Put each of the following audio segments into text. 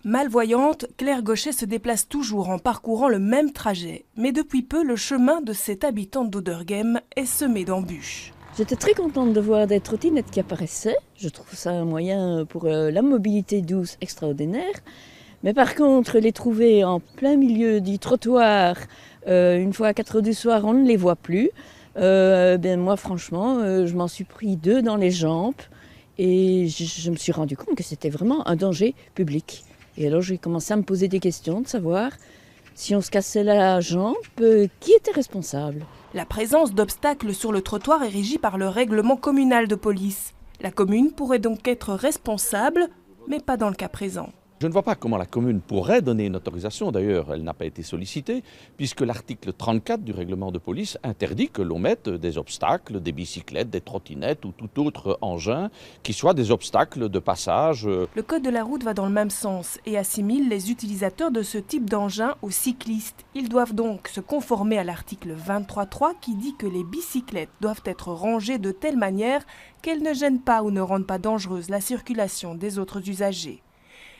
Malvoyante, Claire Gauchet se déplace toujours en parcourant le même trajet. Mais depuis peu, le chemin de cette habitante d'Oderghem est semé d'embûches. J'étais très contente de voir des trottinettes qui apparaissaient. Je trouve ça un moyen pour la mobilité douce extraordinaire. Mais par contre, les trouver en plein milieu du trottoir, une fois à 4 heures du soir, on ne les voit plus. Moi, franchement, je m'en suis pris 2 dans les jambes. Et je me suis rendu compte que c'était vraiment un danger public. Et alors j'ai commencé à me poser des questions, de savoir si on se cassait la jambe, qui était responsable. La présence d'obstacles sur le trottoir est régie par le règlement communal de police. La commune pourrait donc être responsable, mais pas dans le cas présent. Je ne vois pas comment la commune pourrait donner une autorisation, d'ailleurs elle n'a pas été sollicitée, puisque l'article 34 du règlement de police interdit que l'on mette des obstacles, des bicyclettes, des trottinettes ou tout autre engin qui soit des obstacles de passage. Le code de la route va dans le même sens et assimile les utilisateurs de ce type d'engin aux cyclistes. Ils doivent donc se conformer à l'article 23.3 qui dit que les bicyclettes doivent être rangées de telle manière qu'elles ne gênent pas ou ne rendent pas dangereuse la circulation des autres usagers.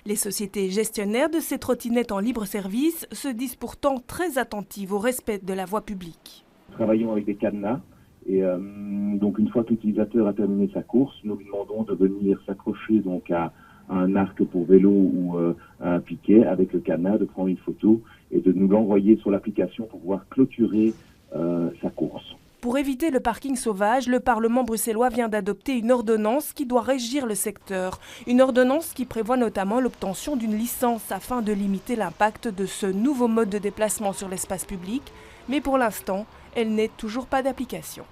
Les sociétés gestionnaires de ces trottinettes en libre service se disent pourtant très attentives au respect de la voie publique. Nous travaillons avec des cadenas et donc une fois que l'utilisateur a terminé sa course, nous lui demandons de venir s'accrocher donc à un arc pour vélo ou à un piquet avec le cadenas, de prendre une photo et de nous l'envoyer sur l'application pour pouvoir clôturer sa course. Pour éviter le parking sauvage, le Parlement bruxellois vient d'adopter une ordonnance qui doit régir le secteur. Une ordonnance qui prévoit notamment l'obtention d'une licence afin de limiter l'impact de ce nouveau mode de déplacement sur l'espace public. Mais pour l'instant, elle n'est toujours pas d'application.